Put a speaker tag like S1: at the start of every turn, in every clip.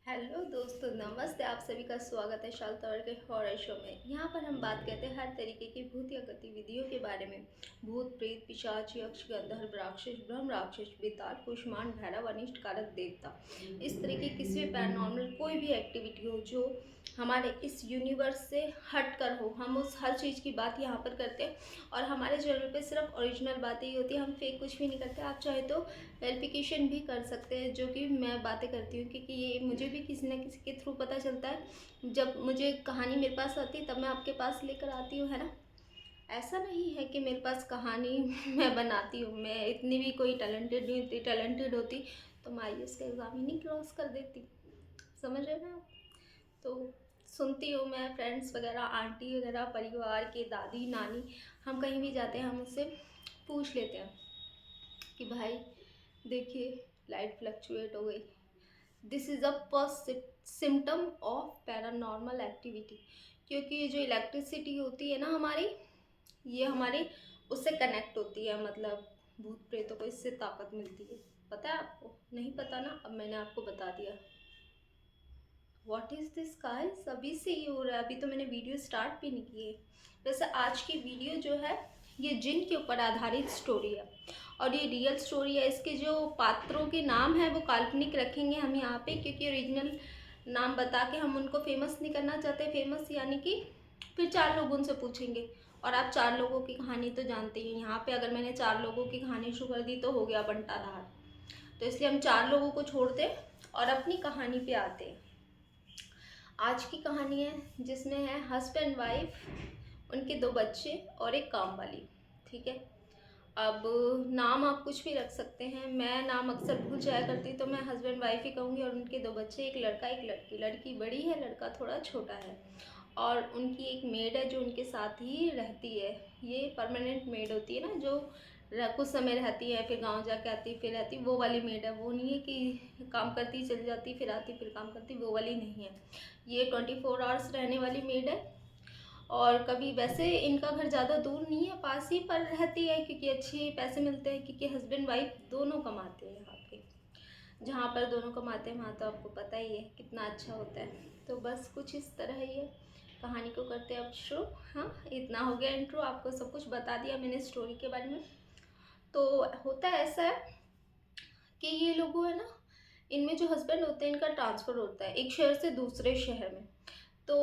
S1: Hello दोस्तों, नमस्ते। आप सभी का स्वागत है शाल तौर के हॉरर शो में। यहाँ पर हम बात करते हैं हर तरीके की भूतिया गतिविधियों के बारे में। भूत, प्रेत, पिशाच, यक्ष, गंधर्व, राक्षस, ब्रह्म राक्षस, बेताल, कुष्मांड, भैरव, अनिष्ट कारक देवता। इस तरह की किसी भी पैरानॉर्मल कोई भी एक्टिविटी हो जो हमारे इस यूनिवर्स से हट कर हो, हम उस हर चीज़ की बात यहाँ पर करते हैं। और हमारे चैनल पे सिर्फ ओरिजिनल बातें ही होती है, हम फेक कुछ भी नहीं करते। आप चाहे तो वेरिफिकेशन भी कर सकते हैं, जो कि मैं बातें करती हूँ, क्योंकि ये मुझे भी किसी न किसी के थ्रू पता चलता है। जब मुझे कहानी मेरे पास आती है तब मैं आपके पास लेकर आती हूँ, है ना। ऐसा नहीं है कि मेरे पास कहानी मैं बनाती हूँ। मैं इतनी भी कोई टैलेंटेड नहीं, इतनी टैलेंटेड होती तो मैं IAS का एग्ज़ाम ही नहीं क्रॉस कर देती। समझ रहे हैं आप। तो सुनती हूँ मैं, फ्रेंड्स वगैरह, आंटी वगैरह, परिवार के दादी नानी, हम कहीं भी जाते हैं हम उससे पूछ लेते हैं कि भाई देखिए लाइट फ्लक्चुएट हो गई। This is a first symptom of paranormal activity. क्योंकि ये जो इलेक्ट्रिसिटी होती है ना हमारी, ये हमारी उससे कनेक्ट होती है। मतलब भूत प्रेतों को इससे ताकत मिलती है। पता है आपको? नहीं पता ना, अब मैंने आपको बता दिया। What is this guys? अभी से ये हो रहा है, अभी तो मैंने वीडियो स्टार्ट भी नहीं की है। वैसे आज की वीडियो जो है ये जिन के ऊपर आधारित स्टोरी है और ये रियल स्टोरी है। इसके जो पात्रों के नाम है वो काल्पनिक रखेंगे हम यहाँ पे, क्योंकि ओरिजिनल नाम बता के हम उनको फेमस नहीं करना चाहते। फेमस यानी कि फिर 4 लोग उनसे पूछेंगे, और आप 4 लोगों की कहानी तो जानते ही हैं। यहाँ पे अगर मैंने 4 लोगों की कहानी शुरू कर दी तो हो गया बंटाधार। तो इसलिए हम 4 लोगों को छोड़ते हैं और अपनी कहानी पे आते हैं। आज की कहानी है जिसमें है हस्बैंड वाइफ, उनके 2 बच्चे और एक काम वाली। ठीक है। अब नाम आप कुछ भी रख सकते हैं। मैं नाम अक्सर भूल जाया करती, तो मैं हस्बैंड वाइफ ही कहूँगी। और उनके 2 बच्चे, एक लड़का एक लड़की। लड़की बड़ी है, लड़का थोड़ा छोटा है। और उनकी एक मेड है जो उनके साथ ही रहती है। ये परमानेंट मेड होती है ना, जो कुछ समय रहती है फिर गांव जाके आती फिर रहती, वो वाली मेड है। वो नहीं है कि काम करती चली जाती फिर आती फिर काम करती, वो वाली नहीं है। ये 24 आवर्स रहने वाली मेड है। और कभी वैसे इनका घर ज़्यादा दूर नहीं है, पास ही पर रहती है, क्योंकि अच्छे पैसे मिलते हैं, क्योंकि हस्बैंड वाइफ दोनों कमाते हैं यहाँ पे। जहाँ पर दोनों कमाते हैं वहाँ तो आपको पता ही है कितना अच्छा होता है। तो बस कुछ इस तरह ही है। कहानी को करते हैं अब शुरू। हाँ, इतना हो गया इंट्रो, आपको सब कुछ बता दिया मैंने स्टोरी के बारे में। तो होता ऐसा है कि ये लोग है ना, इनमें जो हस्बैंड होते हैं इनका ट्रांसफ़र होता है एक शहर से दूसरे शहर में। तो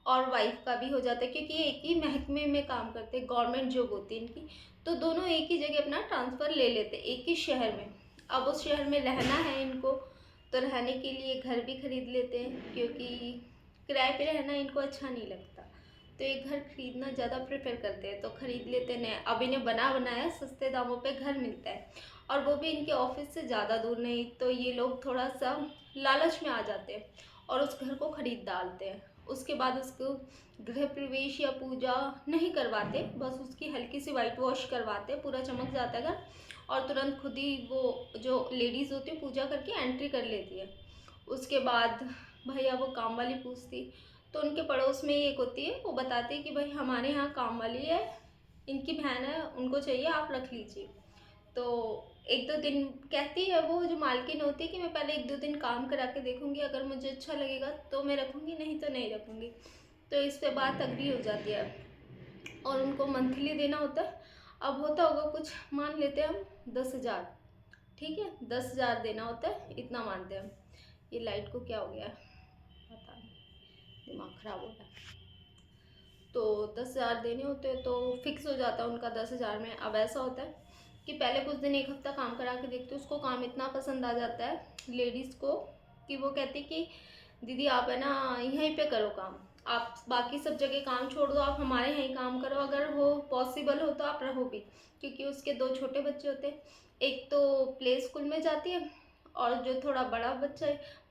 S1: और वाइफ का भी हो जाता है, क्योंकि ये एक ही महकमे में काम करते हैं, गवर्नमेंट जॉब होती है इनकी। तो दोनों एक ही जगह अपना ट्रांसफ़र ले लेते हैं, एक ही शहर में। अब उस शहर में रहना है इनको, तो रहने के लिए घर भी खरीद लेते हैं, क्योंकि किराए पे रहना इनको अच्छा नहीं लगता। तो एक घर खरीदना ज़्यादा प्रेफर करते हैं, तो खरीद लेते हैं। अब इन्हें बना बनाया सस्ते दामों पे घर मिलता है, और वो भी इनके ऑफिस से ज़्यादा दूर नहीं। तो ये लोग थोड़ा सा लालच में आ जाते हैं और उस घर को खरीद डालते हैं। उसके बाद उसको गृह प्रवेश या पूजा नहीं करवाते, बस उसकी हल्की सी वाइट वॉश करवाते, पूरा चमक जाता है घर। और तुरंत खुद ही वो जो लेडीज़ होती है पूजा करके एंट्री कर लेती है। उसके बाद भैया वो काम वाली पूछती, तो उनके पड़ोस में एक होती है, वो बताती है कि भाई हमारे यहाँ काम वाली है, इनकी बहन है, उनको चाहिए, आप रख लीजिए। तो 1-2 दिन कहती है वो जो मालकिन होती है कि मैं पहले 1-2 दिन काम करा के देखूंगी, अगर मुझे अच्छा लगेगा तो मैं रखूंगी, नहीं तो नहीं रखूंगी। तो इस पे बात अग्री हो जाती है और उनको मंथली देना होता है। अब होता होगा कुछ, मान लेते हैं हम 10,000। ठीक है, 10,000 देना होता है, इतना मानते हैं हम। ये लाइट को क्या हो गया है पता नहीं, दिमाग खराब हो गया। तो 10,000 देने होते हैं, तो फिक्स हो जाता है उनका 10,000 में। अब ऐसा होता है कि पहले कुछ दिन, 1 हफ्ता काम करा के देखते, उसको काम इतना पसंद आ जाता है लेडीज़ को कि वो कहती कि दीदी आप है ना यहीं पे करो काम, आप बाकी सब जगह काम छोड़ दो, आप हमारे यहीं काम करो, अगर वो पॉसिबल हो तो आप रहो भी। क्योंकि उसके 2 छोटे बच्चे होते हैं, एक तो प्ले स्कूल में जाती है, और जो थोड़ा बड़ा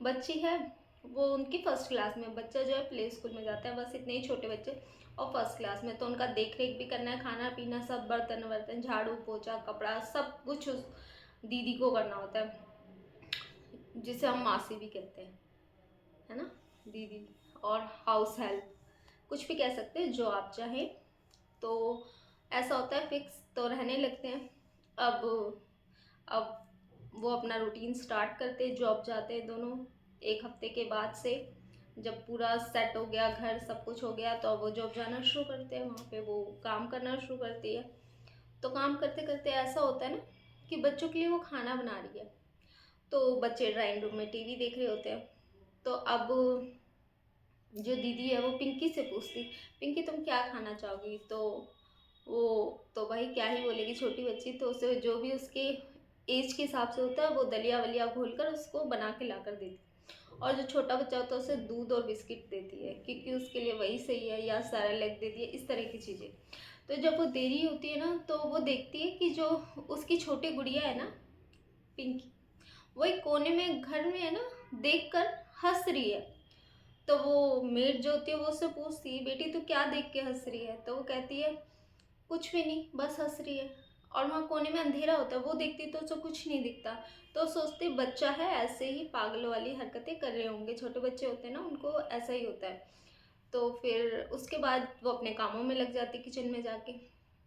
S1: बच्ची है वो उनकी फर्स्ट क्लास में। बच्चा जो है प्ले स्कूल में जाता है, बस इतने ही छोटे बच्चे, और फर्स्ट क्लास में। तो उनका देख रेख भी करना है, खाना पीना सब, बर्तन वर्तन, झाड़ू पोछा, कपड़ा, सब कुछ उस दीदी को करना होता है, जिसे हम मासी भी कहते हैं, है ना, दीदी। और हाउस हेल्प कुछ भी कह सकते हैं, जो आप चाहें। तो ऐसा होता है फिक्स, तो रहने लगते हैं। अब अब वो अपना रूटीन स्टार्ट करते हैं, जॉब जाते हैं दोनों। एक हफ्ते के बाद से जब पूरा सेट हो गया, घर सब कुछ हो गया, तो अब वो जॉब जाना शुरू करते हैं, वहाँ पे वो काम करना शुरू करती है। तो काम करते करते ऐसा होता है ना कि बच्चों के लिए वो खाना बना रही है, तो बच्चे ड्राइंग रूम में टीवी देख रहे होते हैं। तो अब जो दीदी है वो पिंकी से पूछती, पिंकी तुम क्या खाना चाहोगी? तो वो तो भाई क्या ही बोलेगी, छोटी बच्ची, तो उसे जो भी उसके एज के हिसाब से होता है वो दलिया वलिया घोल कर उसको बना के ला कर देती। और जो छोटा बच्चा होता है उसे दूध और बिस्किट देती है, क्योंकि उसके लिए वही सही है, या सेरेलैक देती है, इस तरह की चीज़ें। तो जब वो दे रही होती है ना, तो वो देखती है कि जो उसकी छोटी गुड़िया है ना, पिंकी, वो एक कोने में घर में है ना, देख कर हंस रही है। तो वो मेड जो होती है वो उससे पूछती है, बेटी तू क्या देख के हंस रही है? तो वो कहती है कुछ भी नहीं, बस हंस रही है। और वहाँ कोने में अंधेरा होता है, वो देखती तो उसे कुछ नहीं दिखता। तो सोचते बच्चा है, ऐसे ही पागल वाली हरकतें कर रहे होंगे, छोटे बच्चे होते हैं ना, उनको ऐसा ही होता है। तो फिर उसके बाद वो अपने कामों में लग जाती किचन में जाके।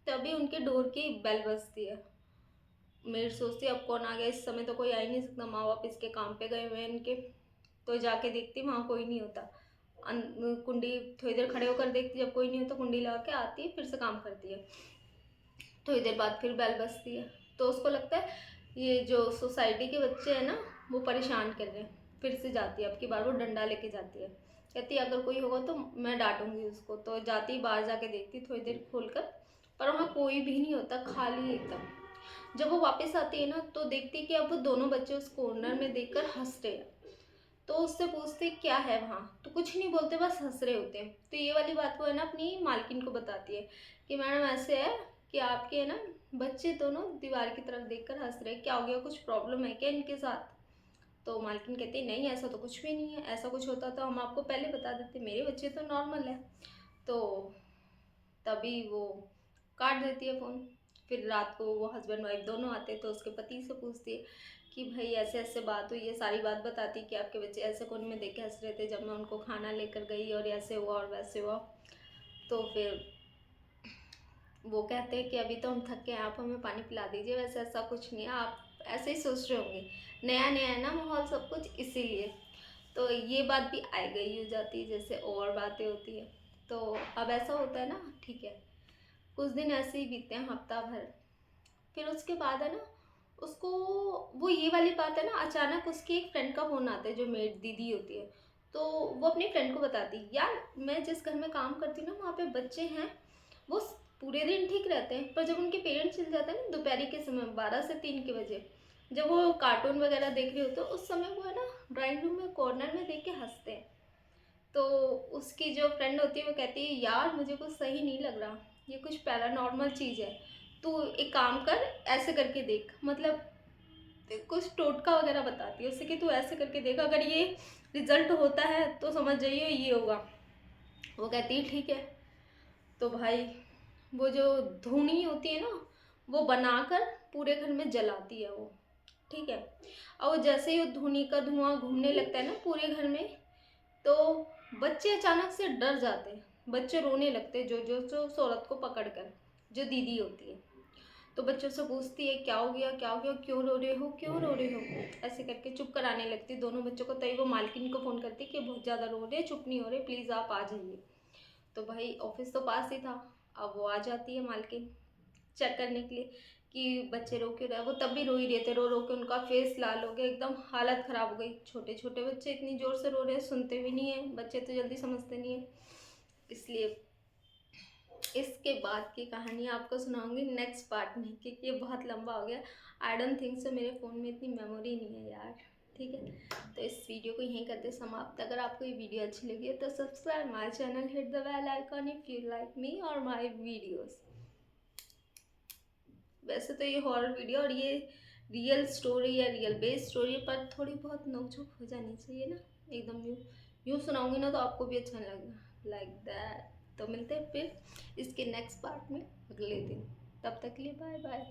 S1: तभी उनके डोर की बेल बजती है। मेड सोचती है अब कौन आ गया, इस समय तो कोई आ ही नहीं सकता, माँ बाप इसके काम पे गए हुए हैं इनके। तो जाके देखती वहाँ कोई नहीं होता। कुंडी थोड़ी देर खड़े होकर देखती, जब कोई नहीं होता कुंडी लगा के आती है, फिर से काम करती है। थोड़ी देर बाद फिर बेल बजती है। तो उसको लगता है ये जो सोसाइटी के बच्चे हैं ना, वो परेशान कर रहे हैं। फिर से जाती है, अब की बार वो डंडा लेके जाती है, कहती है अगर कोई होगा तो मैं डांटूंगी उसको। तो जाती बाहर जाके देखती थोड़ी देर खोल कर, पर वहाँ कोई भी नहीं होता, खाली एकदम। जब वो वापस आती है ना, तो देखती है कि अब वो दोनों बच्चे उस कॉर्नर में देखकर हंस रहे हैं। तो उससे पूछते क्या है वहाँ, तो कुछ नहीं बोलते, बस हंस रहे होते हैं। तो ये वाली बात वो है ना अपनी मालकिन को बताती है कि मैडम ऐसे है कि आपके है ना बच्चे दोनों दीवार की तरफ देखकर हंस रहे, क्या हो गया, कुछ प्रॉब्लम है क्या इनके साथ? तो मालकिन कहती है नहीं ऐसा तो कुछ भी नहीं है, ऐसा कुछ होता तो हम आपको पहले बता देते, मेरे बच्चे तो नॉर्मल है। तो तभी वो काट देती है फ़ोन। फिर रात को वो हस्बैंड वाइफ दोनों आते हैं, तो उसके पति से पूछती है कि भाई ऐसे ऐसे बात हुई है, सारी बात बताती कि आपके बच्चे ऐसे कोने में देख के हंस रहे थे जब मैं उनको खाना लेकर गई, और ऐसे हुआ और वैसे हुआ। तो फिर वो कहते हैं कि अभी तो हम थक के हैं, आप हमें पानी पिला दीजिए, वैसे ऐसा कुछ नहीं है, आप ऐसे ही सोच रहे होंगे, नया नया है ना माहौल सब कुछ, इसीलिए। तो ये बात भी आई गई हो जाती है, जैसे और बातें होती है। तो अब ऐसा होता है ना, ठीक है, कुछ दिन ऐसे ही बीतते हैं, हफ्ता भर। फिर उसके बाद है ना, उसको वो ये वाली बात है ना, अचानक उसकी एक फ्रेंड का फ़ोन आता है, जो मेड दीदी होती है। तो वो अपनी फ्रेंड को बताती है, यार मैं जिस घर में काम करती हूँ ना, वहाँ पे बच्चे हैं, वो पूरे दिन ठीक रहते हैं, पर जब उनके पेरेंट्स चले जाते हैं ना दोपहर के समय 12 से 3 के बजे, जब वो कार्टून वगैरह देख रहे होते हैं, उस समय वो है ना ड्राइंग रूम में कॉर्नर में देख के हंसते हैं। तो उसकी जो फ्रेंड होती है वो कहती है यार मुझे कुछ सही नहीं लग रहा, ये कुछ पैरानॉर्मल चीज़ है, तू एक काम कर, ऐसे करके देख, मतलब कुछ टोटका वगैरह बताती है उससे कि तू ऐसे करके देख, अगर ये रिजल्ट होता है तो समझ जाइए ये होगा। वो कहती है ठीक है। तो भाई वो जो धूनी होती है ना, वो बनाकर पूरे घर में जलाती है वो, ठीक है। और वो जैसे ही वो धूनी का धुआं घूमने लगता है ना पूरे घर में, तो बच्चे अचानक से डर जाते हैं, बच्चे रोने लगते हैं, जो उस औरत को पकड़ कर, जो दीदी होती है। तो बच्चों से पूछती है क्या हो गया, क्या हो गया, क्यों रो रहे हो, क्यों रो रहे हो, ऐसे करके चुप कराने लगती दोनों बच्चों को। तभी वो मालकिन को फ़ोन करती कि बहुत ज़्यादा रो रहे, चुप नहीं हो रहे, प्लीज़ आप आ जाइए। तो भाई ऑफिस तो पास ही था, अब वो आ जाती है मालकिन चेक करने के लिए कि बच्चे रो क्यों रहे। वो तब भी रो ही रहे थे, रो रो के उनका फेस लाल हो गया, एकदम हालत ख़राब हो गई। छोटे छोटे बच्चे इतनी ज़ोर से रो रहे हैं, सुनते भी नहीं हैं, बच्चे तो जल्दी समझते नहीं हैं, इसलिए। इसके बाद की कहानी आपको सुनाऊंगी नेक्स्ट पार्ट में, क्योंकि ये बहुत लंबा हो गया। आई डोंट थिंक सो, मेरे फ़ोन में इतनी मेमोरी नहीं है यार, ठीक है। तो इस वीडियो को यहीं करते समाप्त। अगर आपको ये वीडियो अच्छी लगी है तो subscribe my channel, hit the bell icon if you like me और माय वीडियोस। वैसे तो ये हॉरर वीडियो और ये रियल स्टोरी या रियल बेस्ड स्टोरी, पर थोड़ी बहुत नोकझोंक हो जानी चाहिए ना, एकदम यूँ यूँ सुनाऊंगी ना तो आपको भी अच्छा नहीं लगेगा, लाइक दैट। तो मिलते हैं फिर इसके नेक्स्ट पार्ट में अगले दिन, तब तक के लिए बाय बाय।